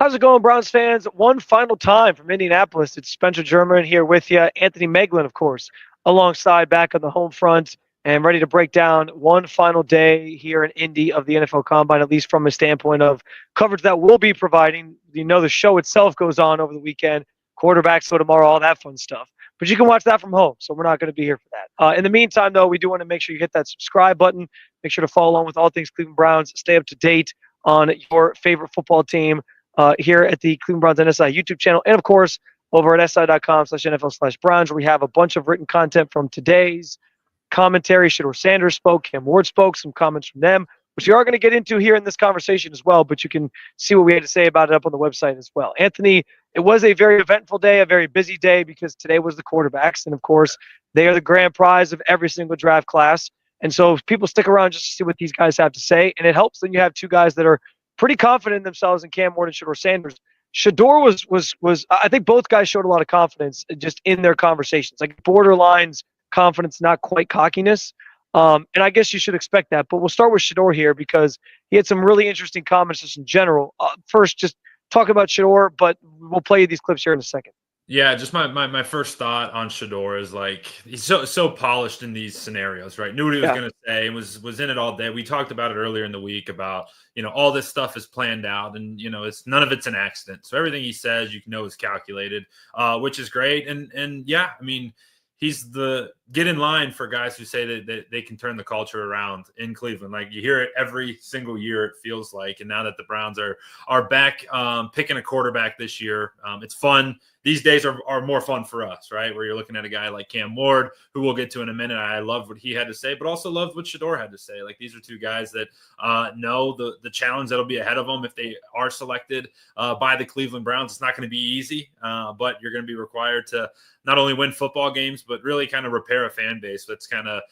How's it going, Browns fans? One final time from Indianapolis. It's Spencer German here with you. Anthony Moeglin, of course, alongside back on the home front and ready to break down one final day here in Indy of the NFL Combine, at least from a standpoint of coverage that we'll be providing. You know, the show itself goes on over the weekend, quarterbacks go tomorrow, all that fun stuff. But you can watch that from home, so we're not going to be here for that. In the meantime, though, we do want to make sure you hit that subscribe button. Make sure to follow along with all things Cleveland Browns. Stay up to date on your favorite football team here at the Cleveland Browns NSI YouTube channel. And, of course, over at si.com/NFL/Browns, where we have a bunch of written content from today's commentary. Shedeur Sanders spoke, Cam Ward spoke, some comments from them, which we are going to get into here in this conversation as well, but you can see what we had to say about it up on the website as well. Anthony, it was a very eventful day, a very busy day, because today was the quarterbacks, and, of course, they are the grand prize of every single draft class. And so people stick around just to see what these guys have to say, and it helps when you have two guys that are pretty confident in themselves in Cam Ward and Shedeur Sanders. Shedeur was I think both guys showed a lot of confidence just in their conversations, like borderlines confidence, not quite cockiness. And I guess you should expect that. But we'll start with Shedeur here because he had some really interesting comments just in general. First, just talk about Shedeur, but we'll play you these clips here in a second. Yeah, just my first thought on Shedeur is like he's so polished in these scenarios, right? Knew what he was going to say and was in it all day. We talked about it earlier in the week about, all this stuff is planned out and, it's none of it's an accident. So everything he says, is calculated, which is great. And yeah, I mean, he's the get in line for guys who say that they can turn the culture around in Cleveland. Like you hear it every single year, it feels like. And now that the Browns are back picking a quarterback this year, it's fun. These days are more fun for us, right? Where you're looking at a guy like Cam Ward, who we'll get to in a minute. I loved what he had to say, but also loved what Shedeur had to say. Like these are two guys that know the challenge that'll be ahead of them if they are selected by the Cleveland Browns. It's not going to be easy, but you're going to be required to not only win football games, but really kind of repair a fan base that's kind of,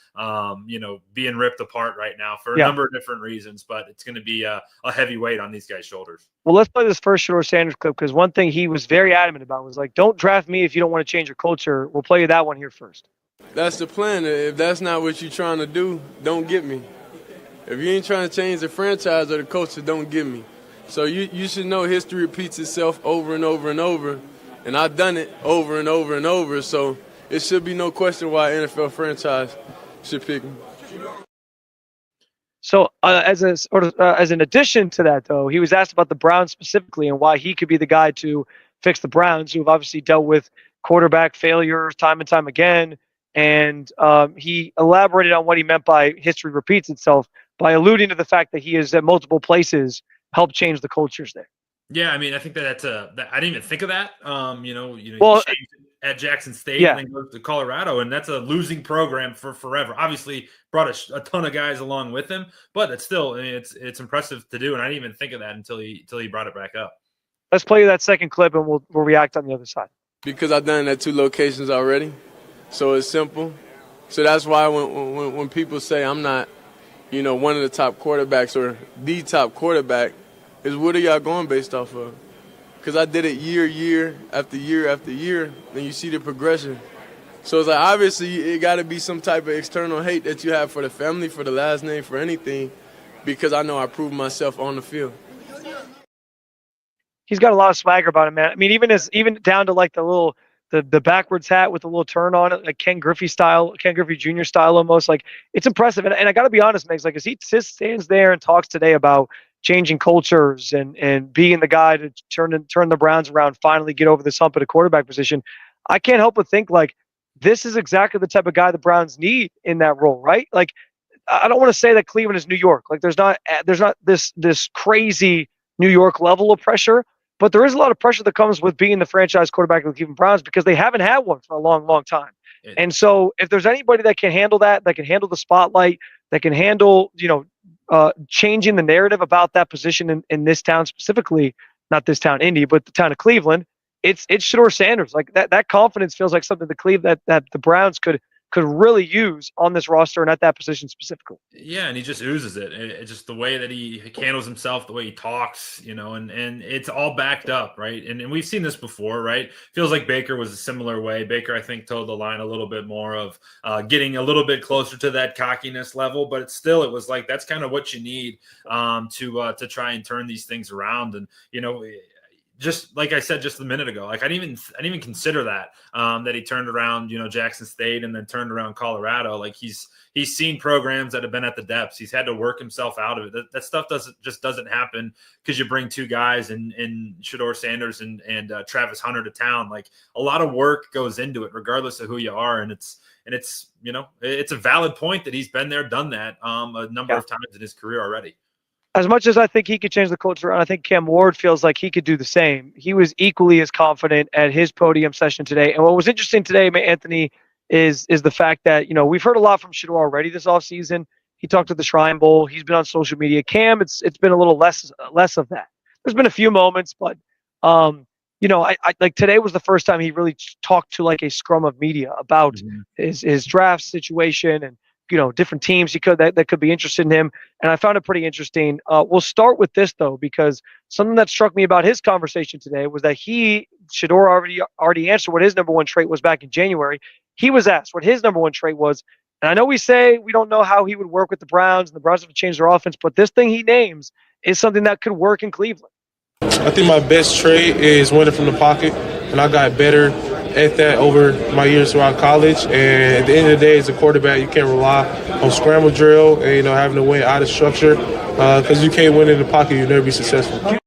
being ripped apart right now for a number of different reasons. But it's going to be a heavy weight on these guys' shoulders. Well, let's play this first Shedeur Sanders clip because one thing he was very adamant about was like, don't draft me if you don't want to change your culture. We'll play you that one here first. That's the plan. If that's not what you're trying to do, don't get me. If you ain't trying to change the franchise or the culture, don't get me. So you should know history repeats itself over and over and over. And I've done it over and over and over. So it should be no question why an NFL franchise should pick me. So as an addition to that, though, he was asked about the Browns specifically and why he could be the guy to fix the Browns, who have obviously dealt with quarterback failures time and time again. And he elaborated on what he meant by history repeats itself by alluding to the fact that he has at multiple places helped change the cultures there. Yeah, I mean, I think that's I didn't even think of that. Well, at Jackson State and then goes to Colorado, and that's a losing program for forever. Obviously, brought a ton of guys along with him, but it's still it's impressive to do. And I didn't even think of that until he brought it back up. Let's play you that second clip, and we'll react on the other side. Because I've done it at 2 locations already, so it's simple. So that's why when people say I'm not, one of the top quarterbacks or the top quarterback, is what are y'all going based off of? Because I did it year after year after year, and you see the progression. So it's like, obviously, it got to be some type of external hate that you have for the family, for the last name, for anything, because I know I proved myself on the field. He's got a lot of swagger about him, man. I mean, even down to like the backwards hat with the little turn on it, like Ken Griffey Jr. style almost. Like, it's impressive. And I got to be honest, Megs, like as he stands there and talks today about changing cultures and being the guy to turn the Browns around, finally get over this hump at a quarterback position, I can't help but think like this is exactly the type of guy the Browns need in that role, right? Like, I don't want to say that Cleveland is New York. Like there's not this crazy New York level of pressure, but there is a lot of pressure that comes with being the franchise quarterback of the Cleveland Browns because they haven't had one for a long, long time. And so if there's anybody that can handle that can handle the spotlight, that can handle, changing the narrative about that position in this town specifically, not this town, Indy, but the town of Cleveland, it's Shedeur Sanders. Like that confidence feels like something that the Browns could really use on this roster and at that position specifically. Yeah, and he just oozes it. It's just the way that he handles himself, the way he talks, and it's all backed up, right? And we've seen this before, right? Feels like Baker was a similar way. Baker, I think, toed the line a little bit more of getting a little bit closer to that cockiness level, but it was like that's kind of what you need to try and turn these things around. And just like I said just a minute ago, like I didn't even consider that that he turned around, Jackson State and then turned around Colorado. Like he's seen programs that have been at the depths. He's had to work himself out of it. That stuff doesn't happen because you bring two guys in Shedeur Sanders and Travis Hunter to town. Like a lot of work goes into it, regardless of who you are, and it's a valid point that he's been there, done that a number of times in his career already. As much as I think he could change the culture around, I think Cam Ward feels like he could do the same. He was equally as confident at his podium session today. And what was interesting today, Anthony, is the fact that, we've heard a lot from Shedeur already this offseason. He talked at the Shrine Bowl. He's been on social media. Cam, it's been a little less of that. There's been a few moments, but I like today was the first time he really talked to like a scrum of media about his draft situation and different teams that could be interested in him. And I found it pretty interesting. We'll start with this though, because something that struck me about his conversation today was that Shedeur already answered what his number one trait was back in January. He was asked what his number one trait was. And I know we say we don't know how he would work with the Browns and the Browns have changed their offense, but this thing he names is something that could work in Cleveland. I think my best trait is winning from the pocket, and I got better at that over my years throughout college. And at the end of the day, as a quarterback, you can't rely on scramble drill and having to win out of structure because you can't win in the pocket. You'll never be successful.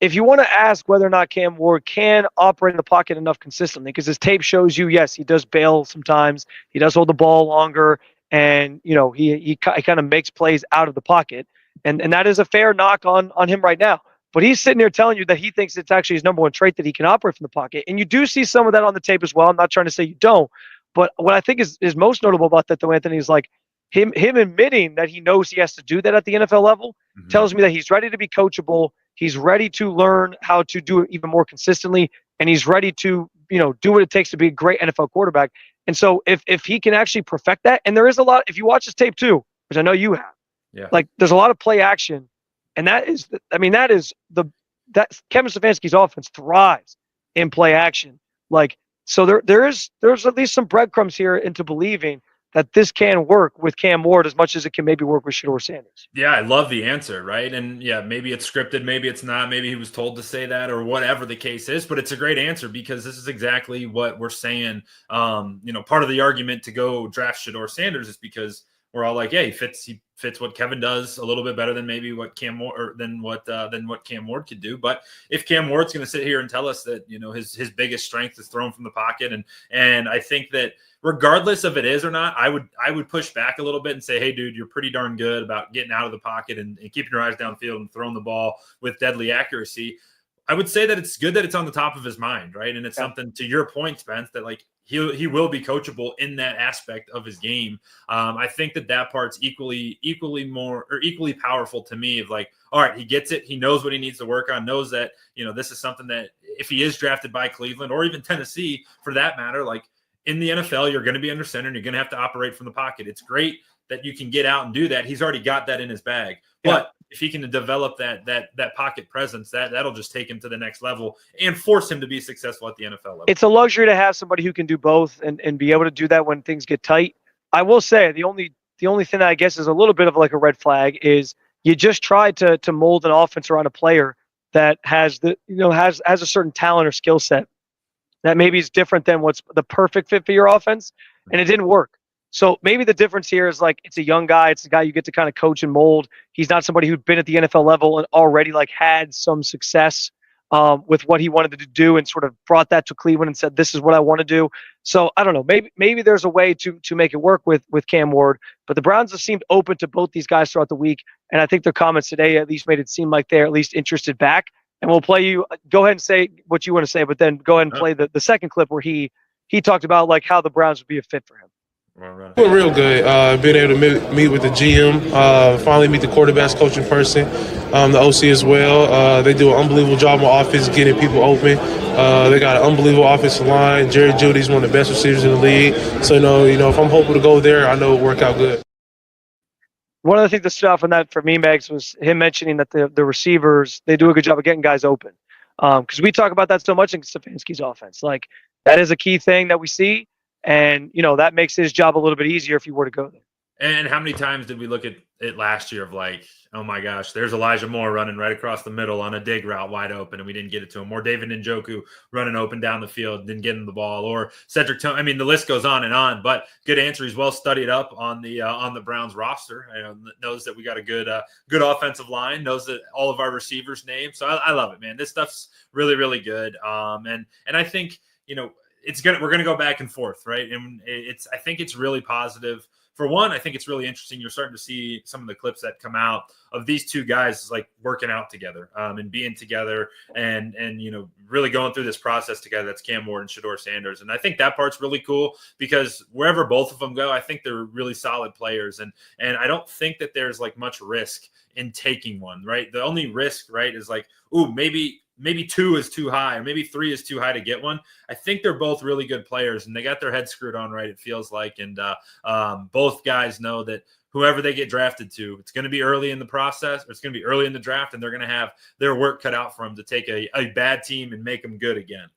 If you want to ask whether or not Cam Ward can operate in the pocket enough consistently, because his tape shows you, yes, he does bail sometimes, he does hold the ball longer, and he kind of makes plays out of the pocket, and that is a fair knock on him right now. But he's sitting there telling you that he thinks it's actually his number one trait that he can operate from the pocket. And you do see some of that on the tape as well. I'm not trying to say you don't. But what I think is most notable about that, though, Anthony, is like him admitting that he knows he has to do that at the NFL level tells me that he's ready to be coachable. He's ready to learn how to do it even more consistently. And he's ready to, do what it takes to be a great NFL quarterback. And so if he can actually perfect that, and there is a lot, if you watch his tape too, which I know you have, like there's a lot of play action. And that is Kevin Stefanski's offense thrives in play action. Like, so there's at least some breadcrumbs here into believing that this can work with Cam Ward as much as it can maybe work with Shedeur Sanders. Yeah, I love the answer, right? And yeah, maybe it's scripted, maybe it's not, maybe he was told to say that or whatever the case is, but it's a great answer because this is exactly what we're saying. Part of the argument to go draft Shedeur Sanders is because we're all like, yeah, he fits what Kevin does a little bit better than maybe what Cam Ward or than what Cam Ward could do. But if Cam Ward's going to sit here and tell us that his biggest strength is thrown from the pocket, and I think that regardless of it is or not, I would push back a little bit and say, hey, dude, you're pretty darn good about getting out of the pocket and keeping your eyes downfield and throwing the ball with deadly accuracy. I would say that it's good that it's on the top of his mind, right? And it's something, to your point, Spence, that like he will be coachable in that aspect of his game. I think that part's equally powerful to me of like, all right, he gets it. He knows what he needs to work on, knows that, this is something that if he is drafted by Cleveland or even Tennessee for that matter, like in the NFL, you're going to be under center and you're going to have to operate from the pocket. It's great that you can get out and do that. He's already got that in his bag. But if he can develop that pocket presence, that'll just take him to the next level and force him to be successful at the NFL level. It's a luxury to have somebody who can do both and be able to do that when things get tight. I will say the only thing that I guess is a little bit of like a red flag is you just try to mold an offense around a player that has has a certain talent or skill set that maybe is different than what's the perfect fit for your offense, and it didn't work. So maybe the difference here is like it's a young guy. It's a guy you get to kind of coach and mold. He's not somebody who'd been at the NFL level and already like had some success with what he wanted to do and sort of brought that to Cleveland and said, this is what I want to do. So I don't know. Maybe there's a way to make it work with Cam Ward. But the Browns have seemed open to both these guys throughout the week. And I think their comments today at least made it seem like they're at least interested back. And we'll play you. Go ahead and say what you want to say, but then go ahead and play the second clip where he talked about like how the Browns would be a fit for him. Feel real good. Being able to meet with the GM, finally meet the quarterback's coach in person, the OC as well. They do an unbelievable job on offense, getting people open. They got an unbelievable offensive line. Jerry Jeudy's one of the best receivers in the league. So, if I'm hoping to go there, I know it'll work out good. One of the things that stood out from that for me, Megs, was him mentioning that the receivers, they do a good job of getting guys open. Because we talk about that so much in Stefanski's offense. Like, that is a key thing that we see. And, that makes his job a little bit easier if he were to go there. And how many times did we look at it last year of like, oh my gosh, there's Elijah Moore running right across the middle on a dig route wide open, and we didn't get it to him. Or David Njoku running open down the field, didn't get him the ball. Or Cedric Tillman. I mean, the list goes on and on. But good answer. He's well studied up on the Browns roster. Knows that we got a good offensive line. Knows that all of our receivers' names. So I love it, man. This stuff's really, really good. And I think we're gonna go back and forth, right? And I think it's really positive. For one, I think it's really interesting. You're starting to see some of the clips that come out of these two guys like working out together and being together and really going through this process together. That's Cam Ward and Shedeur Sanders. And I think that part's really cool because wherever both of them go, I think they're really solid players. And I don't think that there's like much risk in taking one, right? The only risk, right, is like, ooh, maybe 2 is too high or maybe 3 is too high to get one. I think they're both really good players and they got their heads screwed on right, it feels like. And both guys know that whoever they get drafted to, it's going to be early in the process, or it's going to be early in the draft, and they're going to have their work cut out for them to take a bad team and make them good again.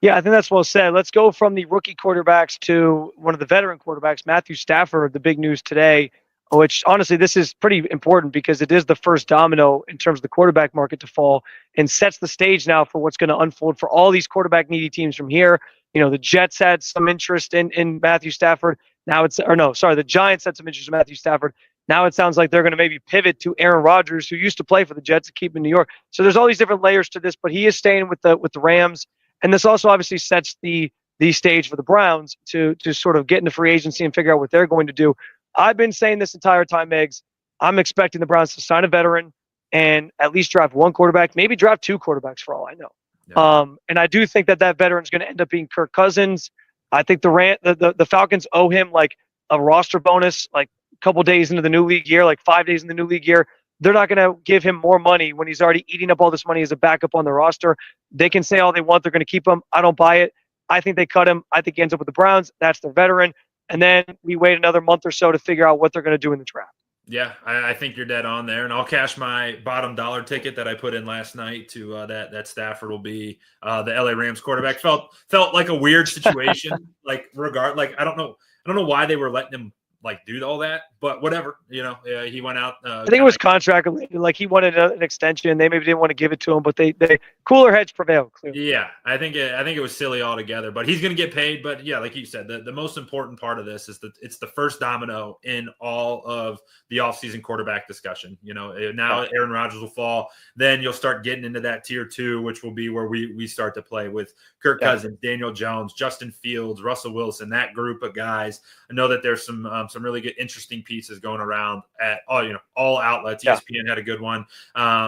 Yeah, I think that's well said. Let's go from the rookie quarterbacks to one of the veteran quarterbacks, Matthew Stafford, the big news today, which honestly, this is pretty important because it is the first domino in terms of the quarterback market to fall and sets the stage now for what's going to unfold for all these quarterback needy teams from here. The Jets had some interest in Matthew Stafford. The Giants had some interest in Matthew Stafford. Now it sounds like they're going to maybe pivot to Aaron Rodgers, who used to play for the Jets and keep him in New York. So there's all these different layers to this, but he is staying with the Rams. And this also obviously sets the stage for the Browns to sort of get into free agency and figure out what they're going to do. I've been saying this entire time, Megs. I'm expecting the Browns to sign a veteran and at least draft one quarterback, maybe draft 2 quarterbacks for all I know. Yeah. And I do think that veteran is going to end up being Kirk Cousins. I think the Falcons owe him like a roster bonus, like a couple days into the new league year, like 5 days in the new league year. They're not going to give him more money when he's already eating up all this money as a backup on the roster. They can say all they want. They're going to keep him. I don't buy it. I think they cut him. I think he ends up with the Browns. That's their veteran. And then we wait another month or so to figure out what they're going to do in the draft. Yeah, I think you're dead on there. And I'll cash my bottom dollar ticket that I put in last night to that Stafford will be the LA Rams quarterback. Felt like a weird situation. I don't know why they were letting him like do all that, but whatever, he went out. I think it was contract related. Like he wanted an extension. They maybe didn't want to give it to him, but they cooler heads prevailed. Clearly. Yeah, I think it was silly altogether, but he's going to get paid. But yeah, like you said, the most important part of this is that it's the first domino in all of the offseason quarterback discussion. Now Aaron Rodgers will fall. Then you'll start getting into that tier 2, which will be where we start to play with Kirk Cousins, Daniel Jones, Justin Fields, Russell Wilson, that group of guys. I know that there's some really good, interesting pieces going around at all outlets. ESPN had a good one.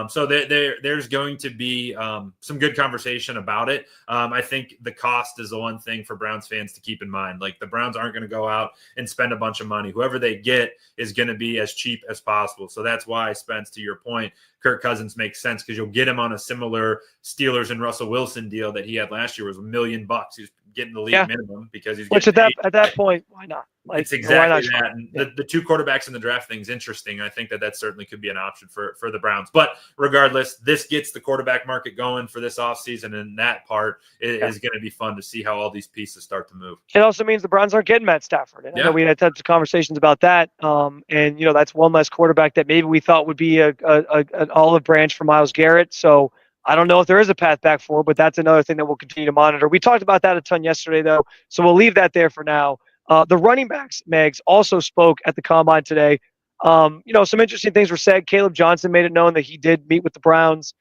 So there's going to be some good conversation about it. I think the cost is the one thing for Browns fans to keep in mind. Like the Browns aren't going to go out and spend a bunch of money. Whoever they get is going to be as cheap as possible. So that's why, Spence, to your point, Kirk Cousins makes sense because you'll get him on a similar Steelers and Russell Wilson deal that he had last year was $1 million. He's getting the league minimum because he's at that point, why not? Like, it's exactly that. And the 2 quarterbacks in the draft thing is interesting. I think that certainly could be an option for the Browns. But regardless, this gets the quarterback market going for this offseason, and that part is going to be fun to see how all these pieces start to move. It also means the Browns aren't getting Matt Stafford. And I know we had tons of conversations about that. And that's one less quarterback that maybe we thought would be an olive branch for Myles Garrett. So I don't know if there is a path back for, but that's another thing that we'll continue to monitor. We talked about that a ton yesterday, though, so we'll leave that there for now. The running backs, Megs, also spoke at the Combine today. Some interesting things were said. Caleb Johnson made it known that he did meet with the Browns.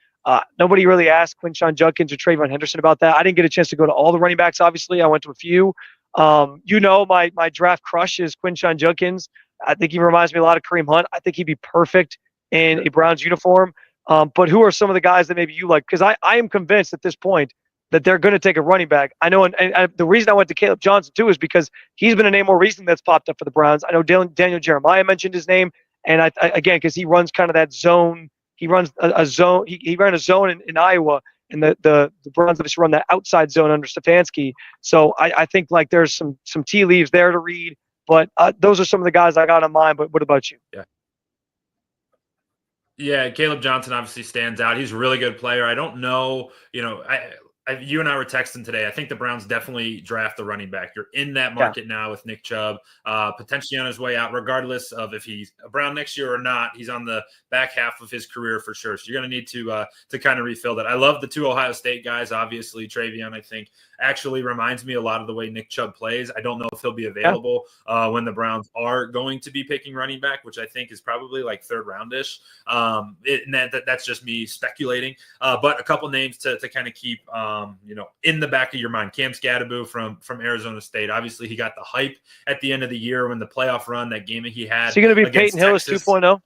Nobody really asked Quinshon Judkins or Trayvon Henderson about that. I didn't get a chance to go to all the running backs, obviously. I went to a few. My draft crush is Quinshon Judkins. I think he reminds me a lot of Kareem Hunt. I think he'd be perfect in a Browns uniform. But who are some of the guys that maybe you like? Because I am convinced at this point that they're going to take a running back. I know, and the reason I went to Caleb Johnson, too, is because he's been a name more recently that's popped up for the Browns. I know Daniel Jeremiah mentioned his name, and again, because he runs kind of that zone. He runs a zone. He ran a zone in Iowa, and the Browns obviously run that outside zone under Stefanski. So I think like there's some tea leaves there to read. But those are some of the guys I got in mind. But what about you? Yeah, Caleb Johnson obviously stands out. He's a really good player. I don't know, you and I were texting today. I think the Browns definitely draft the running back. You're in that market now with Nick Chubb, potentially on his way out, regardless of if he's a Brown next year or not. He's on the back half of his career for sure. So you're going to need to kind of refill that. I love the 2 Ohio State guys. Obviously, Travion, I think, actually reminds me a lot of the way Nick Chubb plays. I don't know if he'll be available when the Browns are going to be picking running back, which I think is probably like 3rd roundish. That's just me speculating. But a couple names to kind of keep in the back of your mind. Cam Skattebo from Arizona State. Obviously, he got the hype at the end of the year when the playoff run, that game that he had. Is he going to be Peyton Hillis 2.0?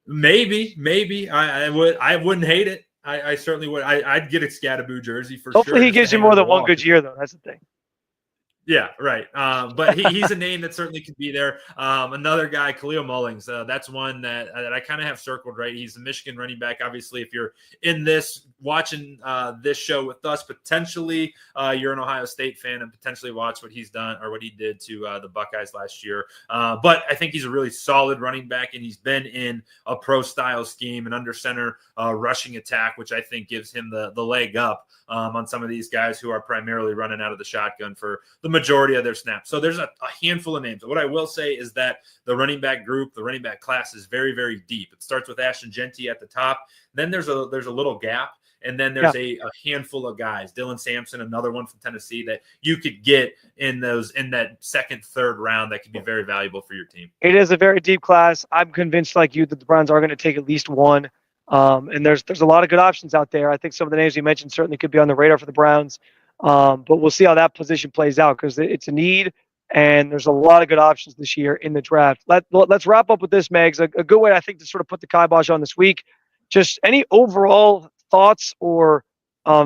Maybe. I wouldn't hate it. I certainly would. I'd get a Skattebo jersey for sure. Hopefully he gives you more than one good year, though. That's the thing. Yeah, right. But he's a name that certainly could be there. Another guy, Khalil Mullings. That's one that I kind of have circled, right? He's a Michigan running back. Obviously, if you're in this, watching this show with us, potentially you're an Ohio State fan and potentially watch what he's done or what he did to the Buckeyes last year. But I think he's a really solid running back, and he's been in a pro-style scheme and under center rushing attack, which I think gives him the leg up on some of these guys who are primarily running out of the shotgun for the majority of their snaps. So there's a handful of names. What I will say is that the running back group, the running back class is very, very deep. It starts with Ashton Genty at the top. Then there's a little gap. And then there's a handful of guys, Dylan Sampson, another one from Tennessee, that you could get in that 2nd, 3rd round that could be very valuable for your team. It is a very deep class. I'm convinced, like you, that the Browns are going to take at least one. And there's a lot of good options out there. I think some of the names you mentioned certainly could be on the radar for the Browns. But we'll see how that position plays out because it's a need, and there's a lot of good options this year in the draft. Let's wrap up with this, Megs. A good way, I think, to sort of put the kibosh on this week. Just any overall thoughts or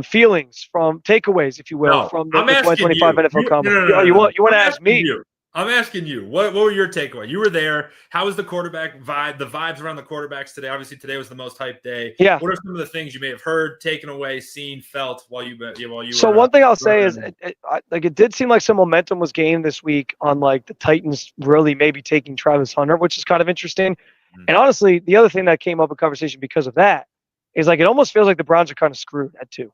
feelings from takeaways, if you will, from the 2025 NFL Combine. You want to ask me? I'm asking you, what were your takeaway? You were there. How was the quarterback vibe? The vibes around the quarterbacks today. Obviously, today was the most hyped day. Yeah. What are some of the things you may have heard, taken away, seen, felt while you were? So one thing I'll say is, it did seem like some momentum was gained this week on like the Titans really maybe taking Travis Hunter, which is kind of interesting. Mm-hmm. And honestly, the other thing that came up in conversation because of that is like it almost feels like the Browns are kind of screwed at 2,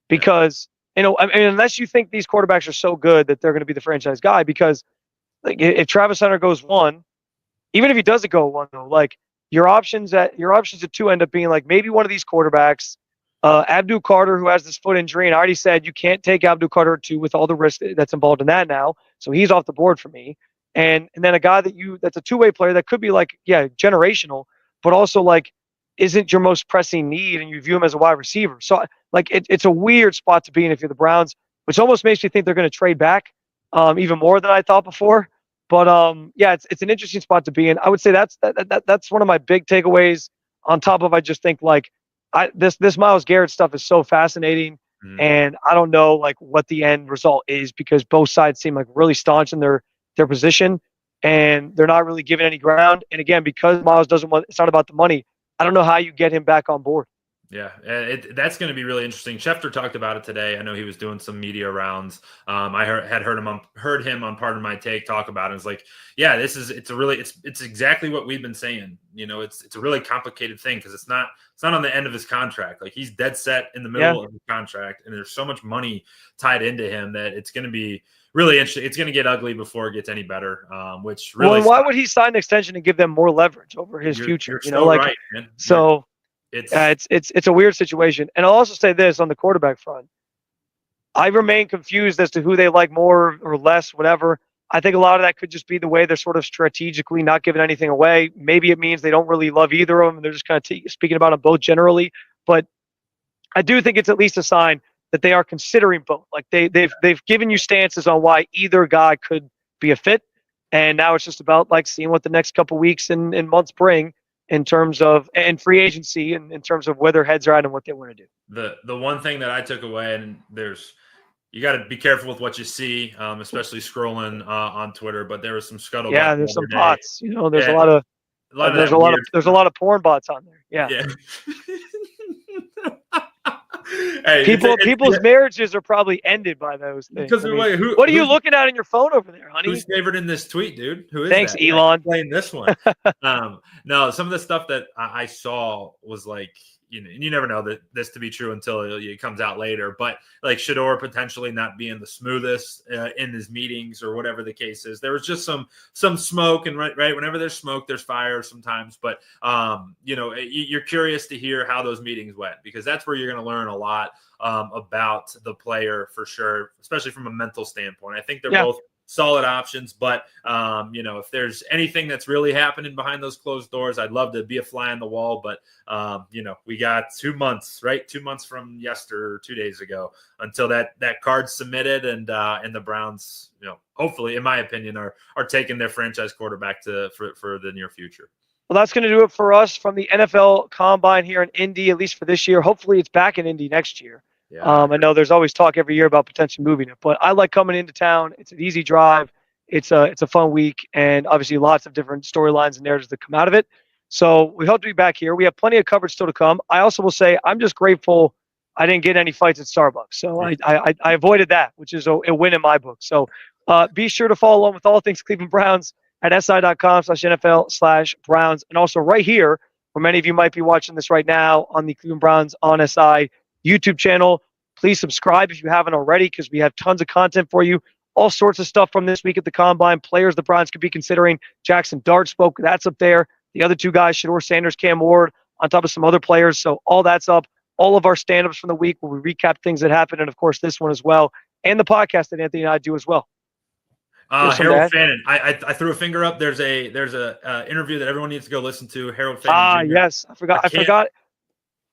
because unless you think these quarterbacks are so good that they're going to be the franchise guy, because like if Travis Hunter goes 1, even if he doesn't go 1, though, like your options at 2 end up being like maybe one of these quarterbacks, Abdul Carter, who has this foot injury, and I already said you can't take Abdul Carter at 2 with all the risk that's involved in that now, so he's off the board for me. And then a guy that's a 2-way player that could be like generational, but also like isn't your most pressing need, and you view him as a wide receiver. So like it's a weird spot to be in if you're the Browns, which almost makes me think they're going to trade back even more than I thought before. But it's an interesting spot to be in. I would say that's one of my big takeaways. On top of, I just think like this Myles Garrett stuff is so fascinating, and I don't know like what the end result is because both sides seem like really staunch in their position, and they're not really giving any ground. And again, because Myles doesn't want, it's not about the money. I don't know how you get him back on board. Yeah, that's going to be really interesting. Schefter talked about it today. I know he was doing some media rounds. I heard him on Part of My Take talk about it. It's like, yeah, it's exactly what we've been saying. It's a really complicated thing because it's not on the end of his contract. Like he's dead set in the middle of his contract, and there's so much money tied into him that it's going to be really interesting. It's going to get ugly before it gets any better. Which really, why would he sign an extension and give them more leverage over his future? You're right, man. So. It's a weird situation. And I'll also say this on the quarterback front. I remain confused as to who they like more or less, whatever. I think a lot of that could just be the way they're sort of strategically not giving anything away. Maybe it means they don't really love either of them. And they're just kind of speaking about them both generally. But I do think it's at least a sign that they are considering both. Like they've given you stances on why either guy could be a fit. And now it's just about like seeing what the next couple weeks and months bring in terms of and free agency and in terms of where their heads are at and what they want to do. The one thing that I took away, and you got to be careful with what you see, especially scrolling on Twitter. But there was some scuttlebutt. Yeah, there's some bots. There's a lot of porn bots on there. Yeah. Hey, people's marriages are probably ended by those things. What are you looking at in your phone over there, honey? Who's favored in this tweet, dude? Who is Thanks, that? Elon. Playing this one. No, some of the stuff that I saw was like you never know that this to be true until it comes out later. But like Shedeur potentially not being the smoothest in his meetings or whatever the case is. There was just some smoke, and right, whenever there's smoke, there's fire sometimes. But you're curious to hear how those meetings went, because that's where you're going to learn a lot about the player for sure, especially from a mental standpoint. I think they're both solid options, but if there's anything that's really happening behind those closed doors, I'd love to be a fly on the wall. But we got 2 months, right? 2 months from 2 days ago until that card's submitted, and the Browns, hopefully, in my opinion, are taking their franchise quarterback for the near future. Well, that's going to do it for us from the NFL Combine here in Indy, at least for this year. Hopefully, it's back in Indy next year. Yeah. I know there's always talk every year about potentially moving it, but I like coming into town. It's an easy drive. It's a fun week, and obviously lots of different storylines and narratives that come out of it. So we hope to be back here. We have plenty of coverage still to come. I also will say I'm just grateful I didn't get any fights at Starbucks. So I avoided that, which is a win in my book. So be sure to follow along with all things Cleveland Browns at si.com/NFL/Browns. And also right here, where many of you might be watching this right now on the Cleveland Browns on SI YouTube channel. Please subscribe if you haven't already, because we have tons of content for you. All sorts of stuff from this week at the Combine. Players the Browns could be considering. Jackson Dart spoke. That's up there. The other two guys, Shedeur Sanders, Cam Ward, on top of some other players. So all that's up. All of our stand-ups from the week where we recap things that happened, and, of course, this one as well. And the podcast that Anthony and I do as well. Harold Fannin. I threw a finger up. There's a interview that everyone needs to go listen to. Harold Fannin. Jr. Yes. I forgot.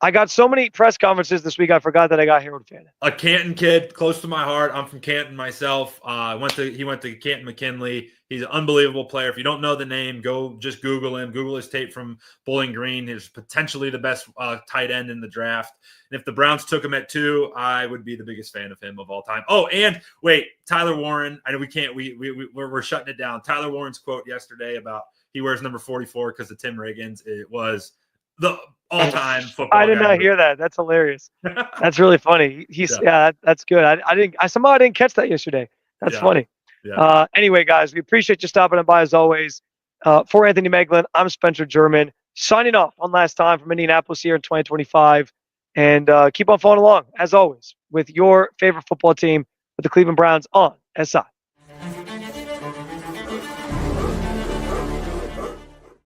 I got so many press conferences this week, I forgot that I got Harold Fannin. A Canton kid, close to my heart. I'm from Canton myself. He went to Canton McKinley. He's an unbelievable player. If you don't know the name, go just Google him. Google his tape from Bowling Green. He's potentially the best tight end in the draft. And if the Browns took him at 2, I would be the biggest fan of him of all time. Oh, and wait, Tyler Warren. I know we can't. We're shutting it down. Tyler Warren's quote yesterday about he wears number 44 because of Tim Riggins. It was the all-time football. I did not hear that. That's hilarious. That's really funny. That's good. I didn't catch that yesterday. That's funny. Yeah. Anyway, guys, we appreciate you stopping by as always. For Anthony Moeglin, I'm Spencer German, signing off one last time from Indianapolis here in 2025. And keep on following along, as always, with your favorite football team, with the Cleveland Browns on SI.